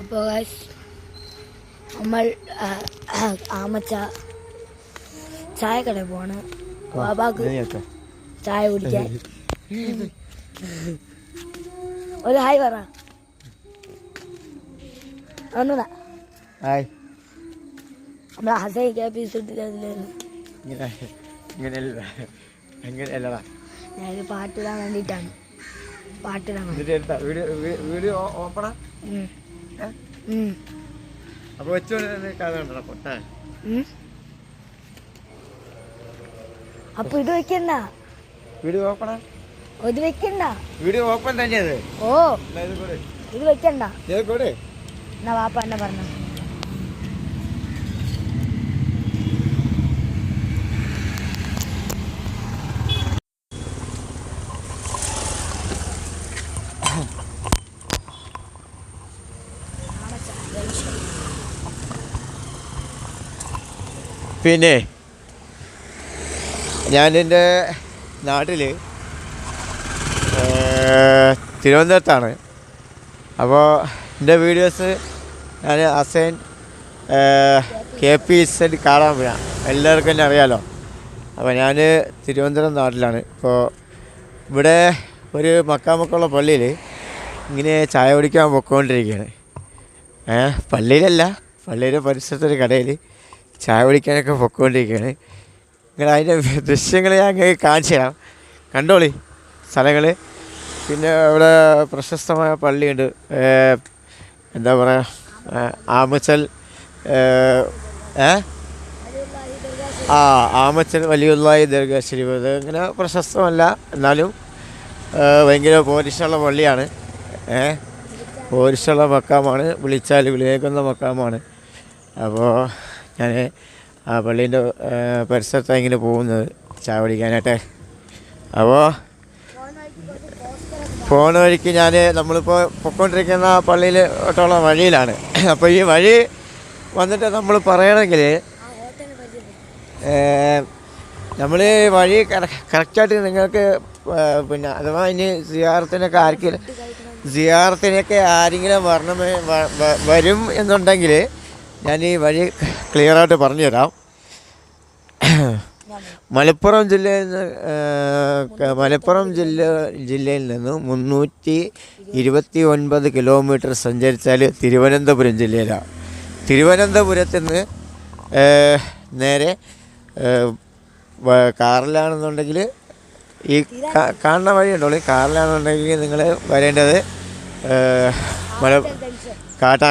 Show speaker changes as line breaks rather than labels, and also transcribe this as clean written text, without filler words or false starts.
അപ്പോൾ നമ്മൾ ആമച്ച ചായക്കടയിൽ പോവാണ്. ബാബാക്ക് ചായ കുടിക്കാൻ. ഒരു ഹായ് പറ. ഒന്നുതാ നമ്മളെ ഹസൈ ഞാനൊരു പാട്ടിടാൻ വേണ്ടിയിട്ടാണ്. പാട്ടിടാൻ അപ്പൊ ഇത് വെക്കണ്ട, ഇത് വെക്കണ്ട,
വീഡിയോ ഓപ്പൺ തന്നെയത്.
ഓ ഇത് വെക്കണ്ട എന്നാ വാപ്പ എന്നെ പറഞ്ഞ.
പിന്നെ ഞാനെൻ്റെ നാട്ടിൽ തിരുവനന്തപുരത്താണ്. അപ്പോൾ എൻ്റെ വീഡിയോസ് ഞാൻ അസൈൻ KPZ കാണാൻ പോയാൽ എല്ലാവർക്കും എന്നെ അറിയാമല്ലോ. അപ്പോൾ ഞാൻ തിരുവനന്തപുരം നാട്ടിലാണ്. ഇപ്പോൾ ഇവിടെ ഒരു മക്കാമക്കുള്ള പള്ളിയിൽ ഇങ്ങനെ ചായ കുടിക്കാൻ പൊയ്ക്കൊണ്ടിരിക്കുകയാണ്. പള്ളിയിലല്ല, പള്ളിയുടെ പരിസരത്തൊരു കടയിൽ ചായ കുടിക്കാനൊക്കെ പൊയ്ക്കൊണ്ടിരിക്കുകയാണ്. നിങ്ങൾ അതിൻ്റെ ദൃശ്യങ്ങൾ ഞാൻ കാണിച്ചു തരാം, കണ്ടോളി സ്ഥലങ്ങൾ. പിന്നെ ഇവിടെ പ്രശസ്തമായ പള്ളിയുണ്ട്, എന്താ പറയുക, ആമച്ചൽ ആമച്ചൽ വലിയുള്ളാഹി ദർഗാ ശരീഫ്. ഇത് ഇങ്ങനെ പ്രശസ്തമല്ല, എന്നാലും ഭയങ്കര പോരിഷുള്ള പള്ളിയാണ്. പോരിഷുള്ള മക്കാമാണ്, വിളിച്ചാൽ വിളിയേക്കുന്ന മക്കാമാണ്. അപ്പോൾ ഞാൻ ആ പള്ളീൻ്റെ പരിസരത്താണ് ഇങ്ങനെ പോകുന്നത് ചായ കുടിക്കാനായിട്ട്. അപ്പോൾ പോകുന്ന വഴിക്ക് നമ്മളിപ്പോൾ പൊയ്ക്കൊണ്ടിരിക്കുന്ന പള്ളിയിലോട്ടുള്ള വഴിയിലാണ്. അപ്പോൾ ഈ വഴി വന്നിട്ട് നമ്മൾ പറയണമെങ്കിൽ നമ്മൾ വഴി കറക്റ്റായിട്ട് നിങ്ങൾക്ക് പിന്നെ അഥവാ ഇനി സിയാറത്തിനൊക്കെ ആരെങ്കിലും വരും എന്നുണ്ടെങ്കിൽ ഞാൻ ഈ വഴി ക്ലിയറായിട്ട് പറഞ്ഞു തരാം. മലപ്പുറം ജില്ലയിൽ നിന്ന് 329 കിലോമീറ്റർ സഞ്ചരിച്ചാൽ തിരുവനന്തപുരം ജില്ലയിലാണ്. തിരുവനന്തപുരത്ത് നിന്ന് നേരെ കാറിലാണെന്നുണ്ടെങ്കിൽ ഈ കാണുന്ന വഴി ഉണ്ടോ, കാറിലാണെന്നുണ്ടെങ്കിൽ നിങ്ങൾ വരേണ്ടത്